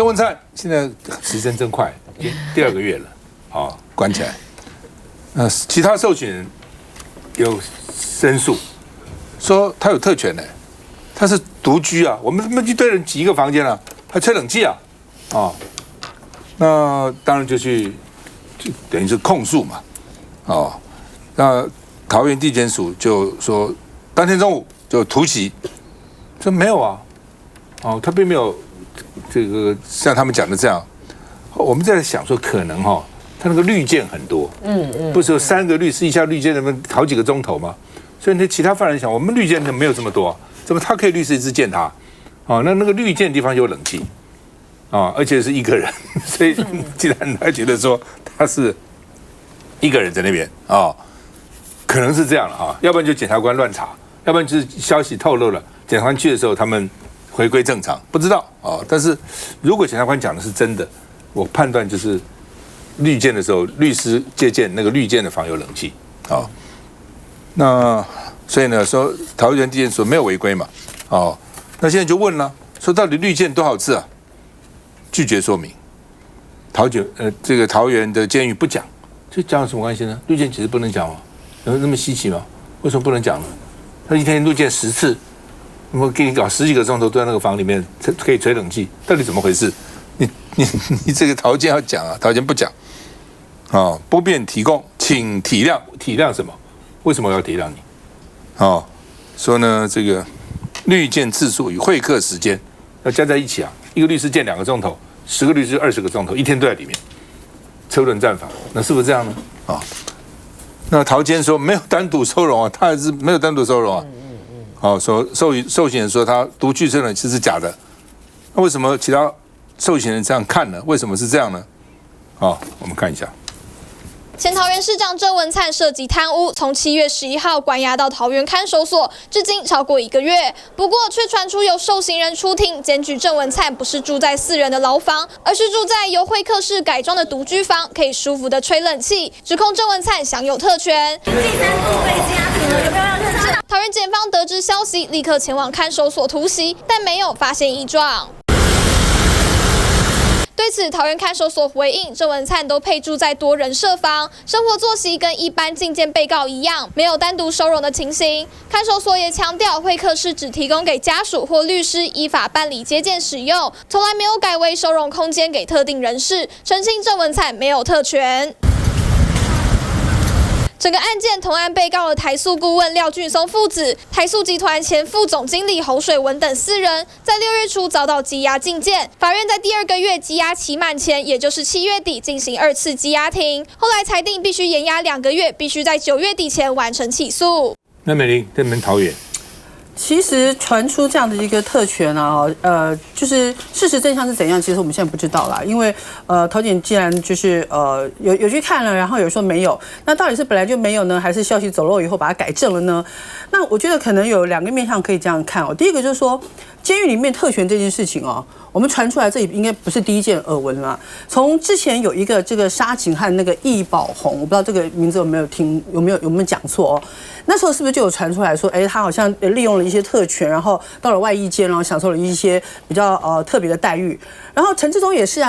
郑文灿现在时间真快，已经第2个月了，关起来。其他受选人有申诉，说他有特权呢，他是独居啊，我们一堆人挤一个房间啊，还吹冷气啊，那当然就等于是控诉嘛，那桃园地检署就说当天中午就突袭，说没有啊，他并没有这个像他们讲的这样，我们在想说可能他那个绿件很多，不是有3个律师一下绿件，那么好几个钟头吗？所以那其他犯人想，我们绿件没有这么多，怎么他可以律师一直见他？那个绿件地方有冷气，而且是一个人，所以既然他觉得说他是一个人在那边可能是这样了要不然就检察官乱查，要不然就是消息透露了，检察官去的时候他们回归正常，不知道但是如果检察官讲的是真的，我判断就是绿件的时候，律师借鉴那个绿件的房有冷气那所以呢说桃园地检署没有违规嘛那现在就问了，说到底绿件多少次啊？拒绝说明。这个桃园的监狱不讲，这讲有什么关系呢？绿件其实不能讲有那么稀奇吗？为什么不能讲呢？他一天绿件10次，我给你搞10几个钟头都在那个房里面可以吹冷气，到底怎么回事？你这个桃园要讲啊，桃园不讲不便提供，请体谅。体谅什么？为什么要体谅你？说呢这个绿件次数与会客时间要加在一起一个律师见2个钟头，10个律师20个钟头，一天都在里面，车轮战法，那是不是这样呢？那陶监说没有单独收容他还是没有单独收容说受刑人说他独居吹冷气是假的，那为什么其他受刑人这样看呢？为什么是这样呢？我们看一下。前桃园市长郑文灿涉及贪污，从7月11号关押到桃园看守所，至今超过1个月。不过，却传出有受刑人出庭检举郑文灿不是住在4人的牢房，而是住在由会客室改装的独居房，可以舒服的吹冷气，指控郑文灿享有特权。第3部被羁押品了，有没有要特赦？桃园检方得知消息，立刻前往看守所突袭，但没有发现异状。对此，桃园看守所回应，郑文灿都配住在多人舍房，生活作息跟一般进监被告一样，没有单独收容的情形。看守所也强调，会客室只提供给家属或律师依法办理接见使用，从来没有改为收容空间给特定人士，澄清郑文灿没有特权。整个案件同案被告的台塑顾问廖俊松父子、台塑集团前副总经理侯水文等4人，在6月初遭到羁押禁见。法院在第2个月羁押期满前，也就是7月底进行2次羁押庭，后来裁定必须延押2个月，必须在9月底前完成起诉。那美玲，这门桃园。其实传出这样的一个特权就是事实真相是怎样，其实我们现在不知道啦。因为桃检既然就是有去看了，然后有说没有，那到底是本来就没有呢，还是消息走漏以后把它改正了呢？那我觉得可能有2个面向可以这样看第一个就是说，监狱里面特权这件事情我们传出来，这里应该不是第一件耳闻啦。从之前有一个这个沙井和那个易宝红，我不知道这个名字有没有讲错那时候是不是就有传出来说，他好像利用了一些特权，然后到了外役监，然后享受了一些比较特别的待遇。然后陈志忠也是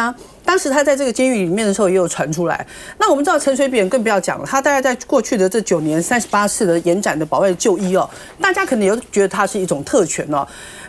当时他在这个监狱里面的时候也有传出来。那我们知道陈水扁更不要讲了，他大概在过去的这9年38次的延展的保外就医大家可能有觉得他是一种特权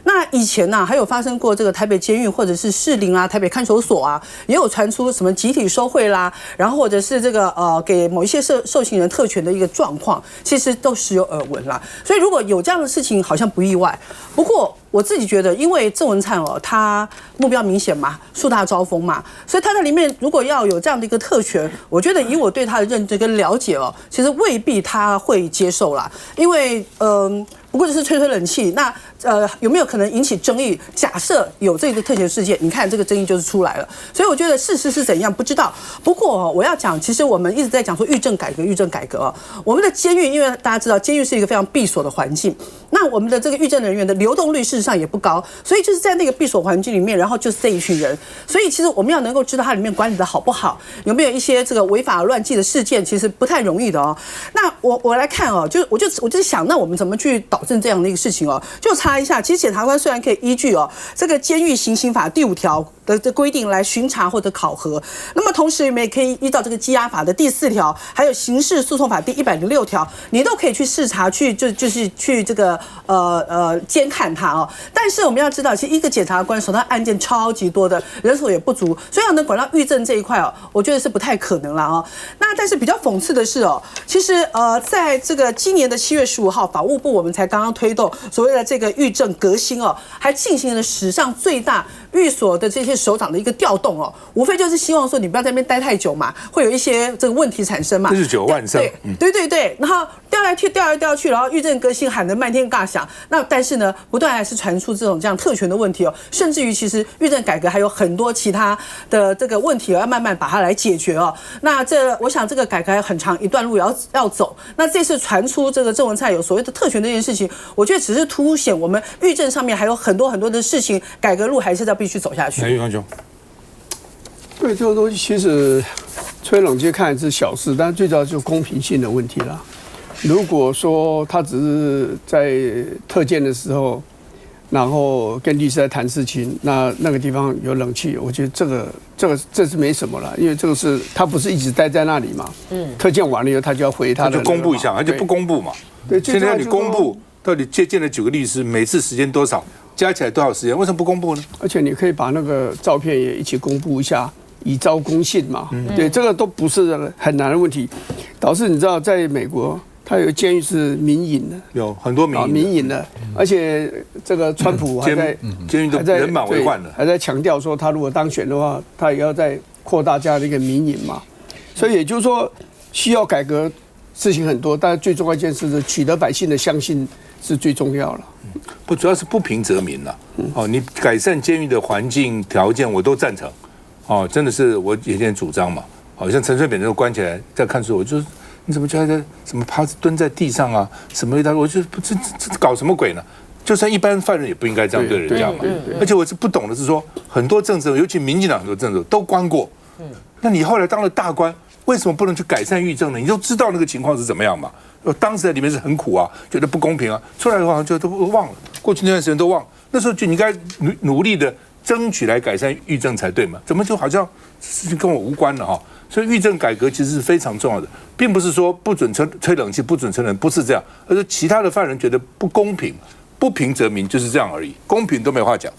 那以前还有发生过这个台北监狱或者是士林台北看守所也有传出什么集体收贿啦，然后或者是这个给某一些受刑人特权的一个状况，其实都时有耳闻啦。所以如果有这样的事情，好像不意外。不过我自己觉得，因为郑文灿他目标明显嘛，树大招风嘛，所以他在里面如果要有这样的一个特权，我觉得以我对他的认知跟了解其实未必他会接受啦。因为不过就是吹冷气，那有没有可能引起争议？假设有这个特权事件，你看这个争议就是出来了。所以我觉得事实是怎样不知道。不过我要讲，其实我们一直在讲说狱政改革我们的监狱，因为大家知道监狱是一个非常闭锁的环境，那我们的这个狱政人员的流动率事实上也不高，所以就是在那个闭锁环境里面，然后就是这一群人，所以其实我们要能够知道它里面管理的好不好，有没有一些这个违法乱纪的事件，其实不太容易的那我来看我就想，那我们怎么去导正这样的一个事情就查一下，其实检察官虽然可以依据这个监狱行刑法第5条的规定来巡查或者考核。那么同时，我们也可以依照这个羁押法的第4条，还有刑事诉讼法第106条，你都可以去视察，就是去这个监看它哦。但是我们要知道，其实一个检察官手上案件超级多的，人手也不足，所以要能管到狱政这一块哦，我觉得是不太可能了哦。那但是比较讽刺的是哦，其实在这个今年的7月15号，法务部我们才刚刚推动所谓的这个狱政革新哦，还进行了史上最大狱所的这些首长的一个调动哦，无非就是希望说你不要在那边待太久嘛，会有一些这个问题产生嘛。日久万生，对，然后调来调去，然后狱政革新喊得漫天尬响。那但是呢，不断还是传出这样特权的问题哦，甚至于其实狱政改革还有很多其他的这个问题要慢慢把它来解决哦。那我想这个改革还有很长一段路要走。那这次传出这个郑文灿有所谓的特权这件事情，我觉得只是凸显我们狱政上面还有很多的事情，改革路还是要必须走下去。来，玉芳兄，对这个东西，其实吹冷气看是小事，但最主要就是公平性的问题啦。如果说他只是在特检的时候，然后跟律师在谈事情，那个地方有冷气，我觉得这是没什么了，因为这个是他不是一直待在那里嘛。特检完了以后，他就要回他的，就公布一下，而且不公布嘛。对，现在你公布到底见了9个律师，每次时间多少，加起来多少时间，为什么不公布呢？而且你可以把那个照片也一起公布一下，以昭公信嘛。对，这个都不是很难的问题。导致你知道，在美国，它有监狱是民营的，有很多民营的，而且这个川普还在监狱都人满为患了，还在强调说，他如果当选的话，他也要再扩大这样的一个民营嘛。所以也就是说，需要改革事情很多，但是最重要一件事是取得百姓的相信是最重要了。不，主要是不平则民了。哦，你改善监狱的环境条件，我都赞成。哦，真的是我以前主张嘛。好像陈水扁那个关起来在看书，我就你怎么就在什么趴蹲在地上啊，什么一大，我就不这搞什么鬼呢？就算一般犯人也不应该这样对人家嘛。而且我是不懂的是说，很多政治人，尤其民进党很多政治人都关过。那你后来当了大官，为什么不能去改善狱政呢？你都知道那个情况是怎么样嘛？当时在里面是很苦啊，觉得不公平啊，出来的话就都忘了，过去那段时间都忘了。那时候就你应该努力的争取来改善狱政才对嘛？怎么就好像事情跟我无关了哈？所以狱政改革其实是非常重要的，并不是说不准吹冷气，不准成人，不是这样，而是其他的犯人觉得不公平，不平则鸣，就是这样而已，公平都没话讲，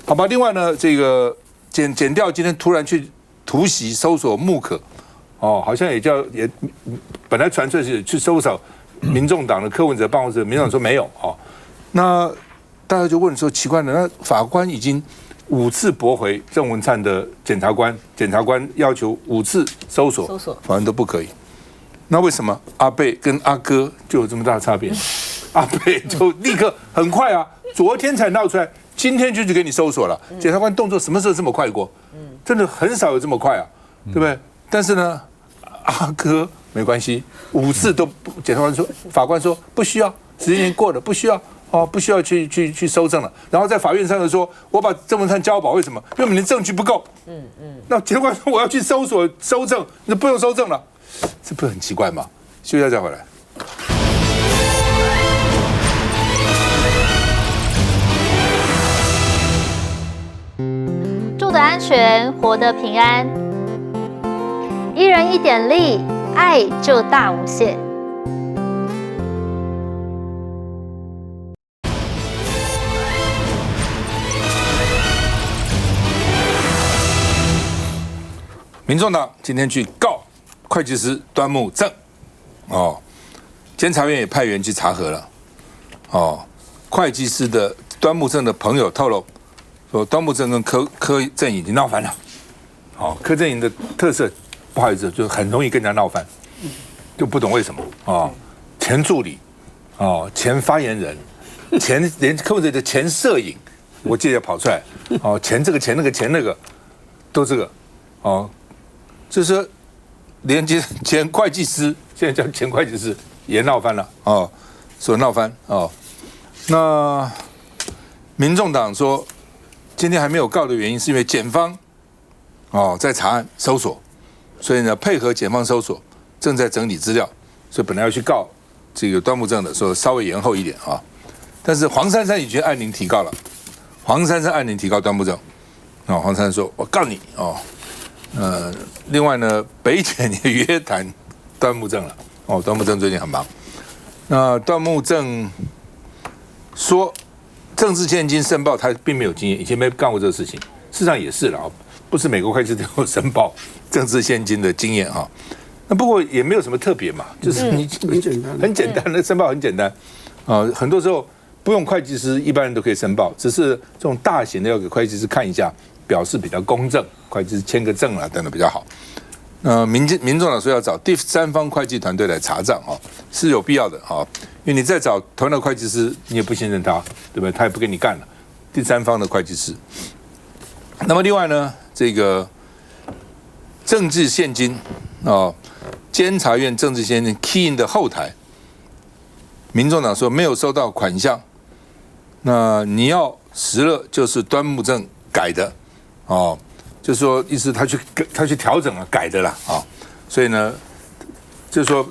好吧？另外呢，这个检调今天突然去突袭搜索木可，哦，好像也本来传出是去搜索民众党的柯文哲办公室，民众党说没有哦，那大家就问说奇怪了，那法官已经5次驳回郑文灿的检察官要求5次搜索，法官都不可以。那为什么阿贝跟阿哥就有这么大的差别？阿贝就立刻很快啊，昨天才闹出来，今天就去给你搜索了。检察官动作什么时候这么快过？真的很少有这么快啊，对不对？但是呢，阿哥没关系，5次都检察官说，法官说不需要，时间已经过了，不需要。哦，不需要去搜证了。然后在法院上又说，我把郑文灿交保，为什么？因为你的证据不够。那检察官说我要去搜证，你不用搜证了，这不是很奇怪吗？休息一下再回来。住得安全，活得平安。一人一点力，爱就大无限。民众党今天去告会计师端木正，哦，监察院也派员去查核了，哦，会计师的端木正的朋友透露说，端木正跟柯震宇已经闹翻了，哦，柯震宇的特色，不好意思，就很容易跟人家闹翻，就不懂为什么哦，前助理，哦，前发言人，连柯文哲的前摄影，我记得跑出来，哦，前这个前那个前那个，都这个，哦。就是说，连前会计师，现在叫前会计师也闹翻了哦，说闹翻哦。那民众党说，今天还没有告的原因是因为检方哦在查案搜索，所以呢配合检方搜索，正在整理资料，所以本来要去告这个端木正的，说稍微延后一点啊。但是黄珊珊已经按铃提告了，黄珊珊按铃提告端木正黄珊珊说：“我告你哦。”另外呢，北检也约谈段木正了。段木正最近很忙。那段木正说，政治现金申报他并没有经验，以前没干过这个事情。事实上也是了啊，不是每个会计师都有申报政治现金的经验哈。那不过也没有什么特别嘛，就是你很简单的申报很简单很多时候不用会计师，一般人都可以申报，只是这种大型的要给会计师看一下，表示比较公正，会计师签个证等等比较好。民众党说要找第三方会计团队来查账是有必要的因为你再找同样的会计师，你也不信任他，对不对？他也不给你干了，第三方的会计师。那么另外呢，这个政治现金监察院政治现金 key in 的后台，民众党说没有收到款项，那你要实了就是端木正改的就是说意思他去调整改的啦所以呢，就是说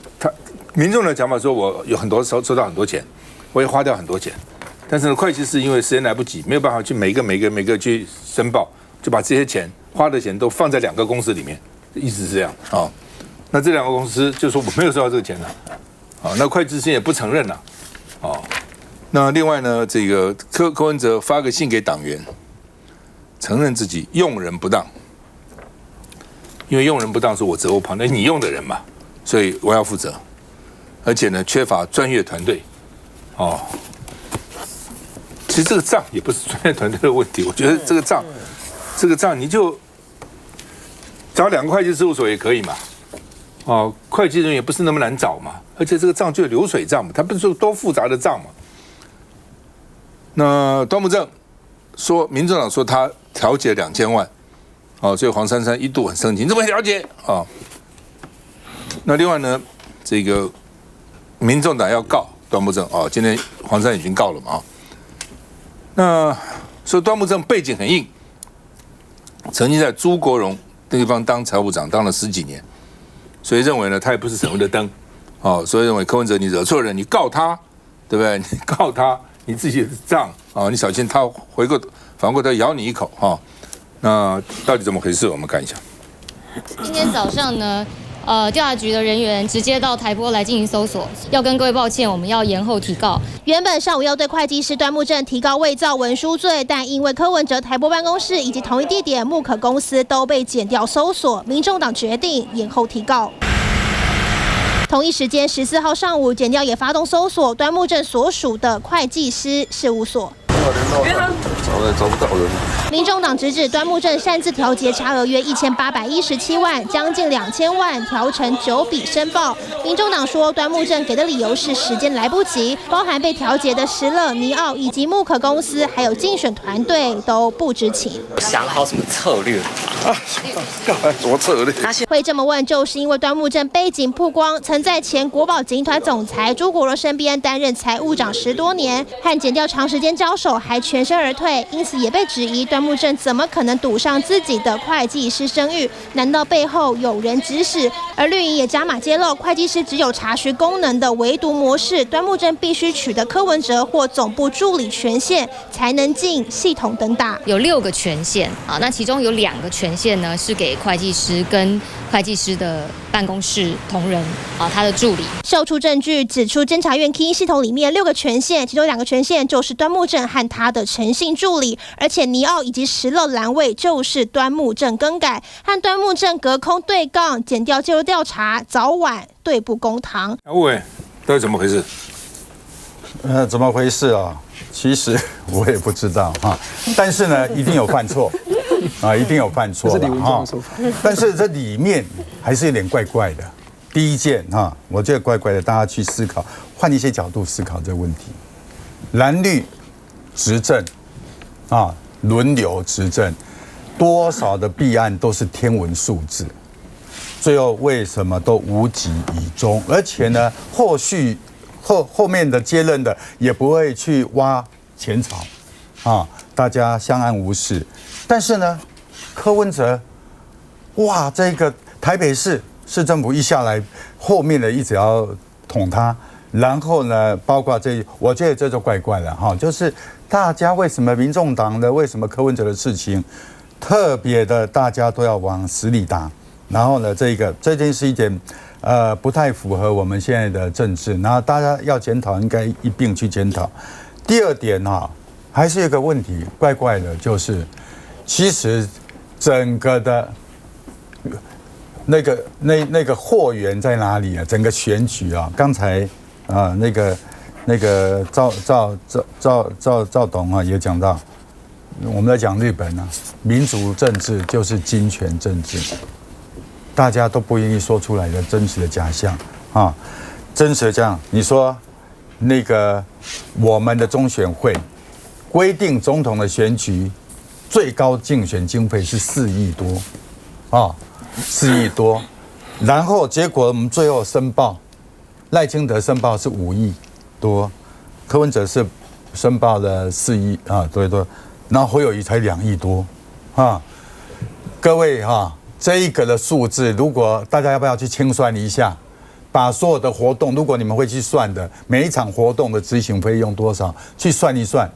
民众的讲法说，我有很多收到很多钱，我也花掉很多钱，但是呢，会计师因为时间来不及，没有办法去每个去申报，就把这些钱花的钱都放在2个公司里面，意思是这样那这2个公司就说我没有收到这个钱那会计师也不承认了那另外呢，这个柯文哲发个信给党员，承认自己用人不当，因为用人不当是我责无旁贷，你用的人嘛，所以我要负责，而且呢缺乏专业团队其实这个账也不是专业团队的问题，我觉得这个账你就找2个会计事务所也可以嘛会计人也不是那么难找嘛，而且这个账就有流水账嘛，它不是说多复杂的账嘛。那端木正说，民众党说他调解2000万所以黄珊珊一度很生气，你怎么调解那另外呢，这个民众党要告端木正今天黄珊珊已经告了嘛那说端木正背景很硬，曾经在朱国荣那地方当财务长当了10几年，所以认为呢他也不是省油的灯所以认为柯文哲你惹错人，你告他，对不对？你告他，你自己的账你小心他反过头咬你一口那到底怎么回事？我们看一下。今天早上呢，调查局的人员直接到台波来进行搜索，要跟各位抱歉，我们要延后提告。原本上午要对会计师端木正提告伪造文书罪，但因为柯文哲台波办公室以及同一地点木可公司都被检调搜索，民众党决定延后提告。同一时间，14号上午，检调也发动搜索端木正所属的会计师事务所。找不到人。民众党直指端木正擅自调节差额约1817万，将近2000万调成9笔申报。民众党说，端木正给的理由是时间来不及，包含被调节的石勒、尼奥以及木可公司，还有竞选团队都不知情。想好什么策略什么策略？会这么问，就是因为端木正背景曝光，曾在前国宝集团总裁朱国荣身边担任财务长10多年，和检调长时间交手，还全身而退，因此也被质疑端木正怎么可能赌上自己的会计师声誉？难道背后有人指使？而绿营也加码揭露，会计师只有查询功能的唯独模式，端木正必须取得柯文哲或总部助理权限才能进系统登打。有6个权限那其中有2个权限呢是给会计师跟会计师的办公室同仁他的助理。秀出证据指出，监察院 Key 系统里面6个权限，其中2个权限就是端木正和他的诚信助理，而且尼奥以及石勒栏位就是端木正更改，和端木正隔空对杠，检调介入调查，早晚对簿公堂。喂，到底怎么回事？怎么回事啊？其实我也不知道但是呢，一定有犯错一定有犯错了但是这里面还是有点怪怪的。第一件我觉得怪怪的，大家去思考，换一些角度思考这个问题。蓝绿执政轮流执政，多少的弊案都是天文数字，最后为什么都无疾而终？而且呢，后面的接任的也不会去挖前朝大家相安无事。但是呢，柯文哲，哇，这个台北市政府一下来，后面的一直要捅他，然后呢，包括我觉得这就怪怪了就是大家为什么民众党的，为什么柯文哲的事情特别的大家都要往死里打。然后呢，这件是一点不太符合我们现在的政治，然后大家要检讨，应该一并去检讨。第二点还是有个问题，怪怪的，就是其实整个的那个货源在哪里啊？整个选举啊，刚才那个赵董也讲到，我们在讲日本民主政治就是金权政治，大家都不愿意说出来的真实的假象真实的这样，你说那个我们的中选会规定总统的选举最高竞选经费是4亿多4亿多，然后结果我们最后申报，赖清德申报是5亿多，柯文哲是申报了4亿对，然后侯友宜才2亿多各位这一个的数字，如果大家要不要去清算一下？把所有的活动，如果你们会去算的，每一场活动的执行费用多少，去算一算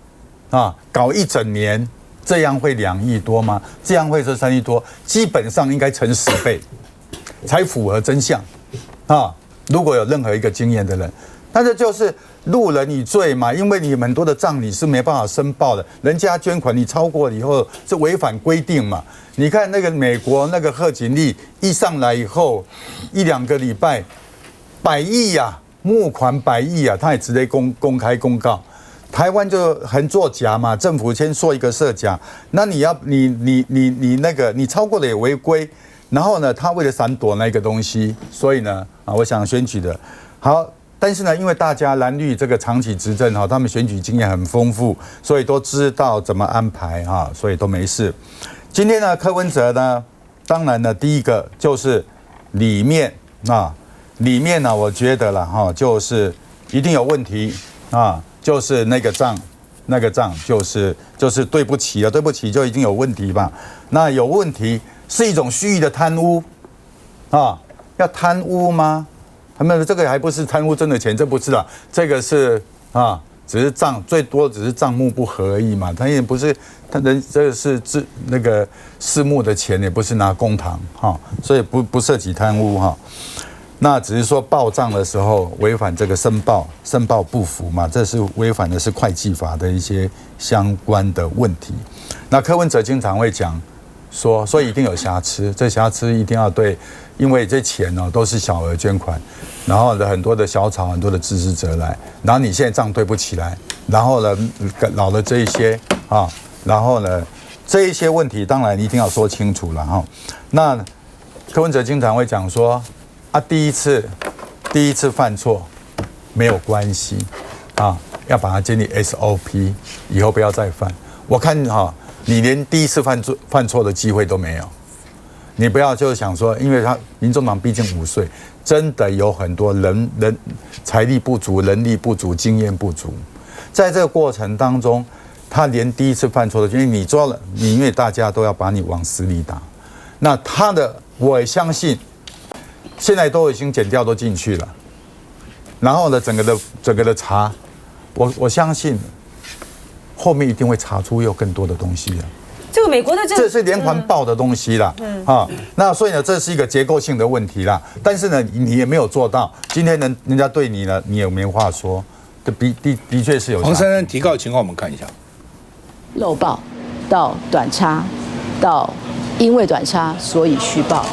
搞一整年，这样会2亿多吗？这样会是3亿多？基本上应该乘10倍，才符合真相如果有任何一个经验的人，但是就是路人以罪嘛，因为你很多的账你是没办法申报的，人家捐款你超过了以后是违反规定嘛。你看那个美国那个贺锦丽一上来以后1-2个礼拜100亿募款100亿他也直接公开公告。台湾就很作假嘛，政府先说一个设假，那你超过了也违规，然后呢，他为了闪躲那个东西，所以呢我想选举的好。但是呢，因为大家蓝绿这个长期执政他们选举经验很丰富，所以都知道怎么安排所以都没事。今天呢，柯文哲呢，当然呢，第一个就是里面呢，我觉得了就是一定有问题就是那个账就是对不起了，对不起就一定有问题吧？那有问题是一种蓄意的贪污要贪污吗？他们这个还不是贪污真的钱，这不是这个是只是最多只是账目不合而已嘛。他也不是这个是那个私募的钱，也不是拿公帑所以不涉及贪污那只是说报账的时候违反这个申报不符嘛，这是违反的是会计法的一些相关的问题。那柯文哲经常会讲说，所以一定有瑕疵，这瑕疵一定要对，因为这钱都是小额捐款，然后很多的小草，很多的支持者来，然后你现在账对不起来，然后呢老的这一些然后呢这一些问题当然一定要说清楚了那柯文哲经常会讲说第一次犯错没有关系要把它建立 SOP， 以后不要再犯。我看你连第一次犯错的机会都没有，你不要就想说，因为民众党毕竟5岁，真的有很多人财力不足、人力不足、经验不足，在这个过程当中，他连第一次犯错的，因为你做了，因为大家都要把你往死里打，那我相信现在都已经检调都进去了，然后呢，整个的查，我相信后面一定会查出有更多的东西了。这个美国的这是连环爆的东西啦，那所以呢，这是一个结构性的问题啦。但是呢，你也没有做到，今天人家对你呢，你也没话说，的确是有。黄珊珊提告的情况，我们看一下。漏报到短差，到因为短差所以虚报，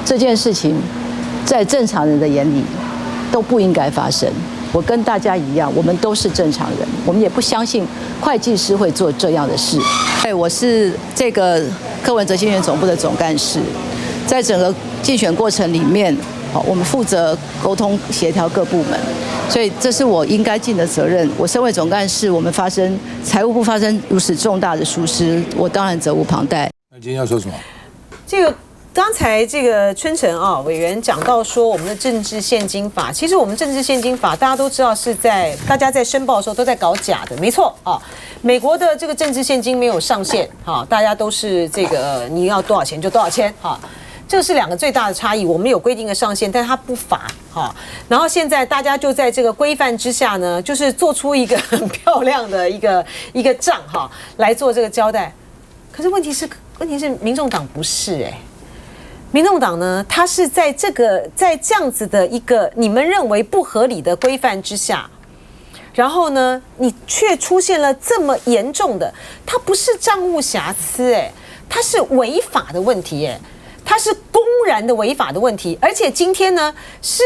这件事情在正常人的眼里都不应该发生。我跟大家一样，我们都是正常人，我们也不相信会计师会做这样的事。我是这个柯文哲竞选总部的总干事，在整个竞选过程里面，我们负责沟通协调各部门，所以这是我应该尽的责任。我身为总干事，我们财务部发生如此重大的疏失，我当然责无旁贷。那今天要说什么？这个刚才这个春成委员讲到说，我们的政治现金法，其实我们政治现金法大家都知道是大家在申报的时候都在搞假的，没错美国的这个政治现金没有上限大家都是这个你要多少钱就多少钱这是两个最大的差异。我们有规定的上限，但是它不罚然后现在大家就在这个规范之下呢，就是做出一个很漂亮的一个账来做这个交代。可是问题是，问题是民众党不是民众党呢，他是在这样子的一个你们认为不合理的规范之下，然后呢，你却出现了这么严重的，它不是账务瑕疵它是违法的问题它是公然的违法的问题，而且今天呢是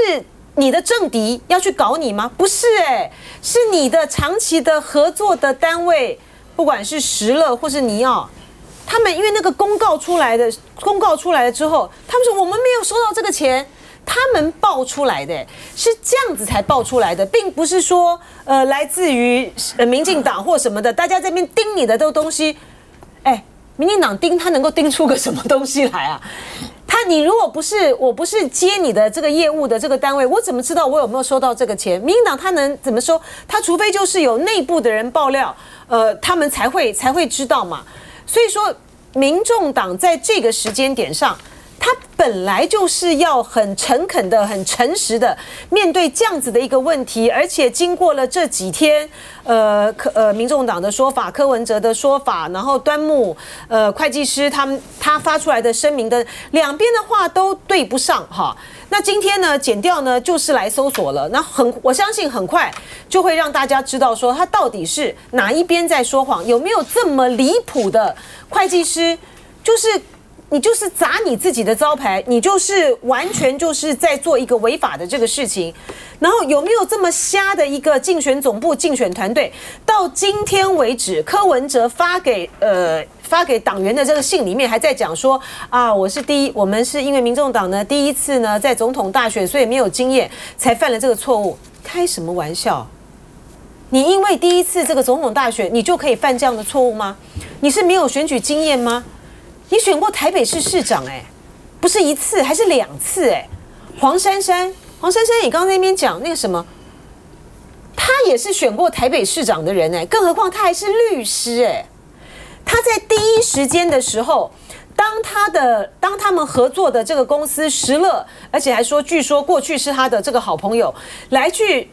你的政敌要去搞你吗？不是是你的长期的合作的单位，不管是石勒或是尼奥，他们因为那个公告出来了之后，他们说我们没有收到这个钱，他们爆出来的是这样子才爆出来的，并不是说来自于民进党或什么的，大家这边盯你的这个东西，民进党盯他能够盯出个什么东西来啊？你如果我不是接你的这个业务的这个单位，我怎么知道我有没有收到这个钱？民进党他能怎么说？他除非就是有内部的人爆料，他们才会知道嘛。所以说，民众党在这个时间点上，他本来就是要很诚恳的、很诚实的面对这样子的一个问题，而且经过了这几天，民众党的说法、柯文哲的说法，然后端木会计师他发出来的声明的两边的话都对不上哈。那今天呢，检调呢就是来搜索了，那我相信很快就会让大家知道说他到底是哪一边在说谎，有没有这么离谱的会计师，你就是砸你自己的招牌，你就是完全就是在做一个违法的这个事情，然后有没有这么瞎的一个竞选总部、竞选团队？到今天为止，柯文哲发给党员的这个信里面还在讲说啊，我们是因为民众党呢第一次呢在总统大选，所以没有经验才犯了这个错误。开什么玩笑？你因为第一次这个总统大选，你就可以犯这样的错误吗？你是没有选举经验吗？你选过台北市市长不是一次还是2次黄珊珊你刚刚在那边讲那个什么，他也是选过台北市长的人更何况他还是律师他在第一时间的时候，当他们合作的这个公司石勒，而且还说据说过去是他的这个好朋友来去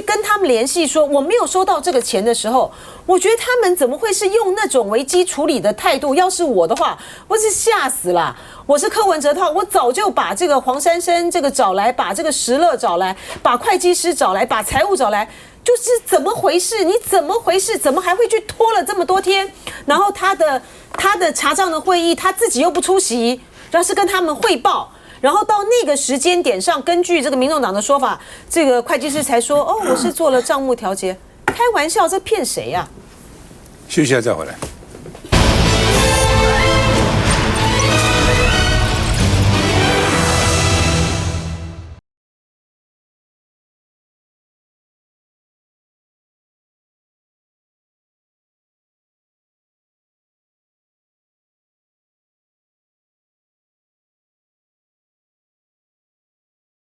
跟他们联系说我没有收到这个钱的时候，我觉得他们怎么会是用那种危机处理的态度？要是我的话，我是吓死了。我是柯文哲的话，我早就把这个黄珊珊这个找来，把这个石勒找来，把会计师找来，把财务找来，就是怎么回事？你怎么回事？怎么还会去拖了这么多天？然后他的查账的会议，他自己又不出席，然后是跟他们汇报。然后到那个时间点上，根据这个民众党的说法，这个会计师才说：“哦，我是做了账目调节。”开玩笑，这骗谁呀？休息一下再回来。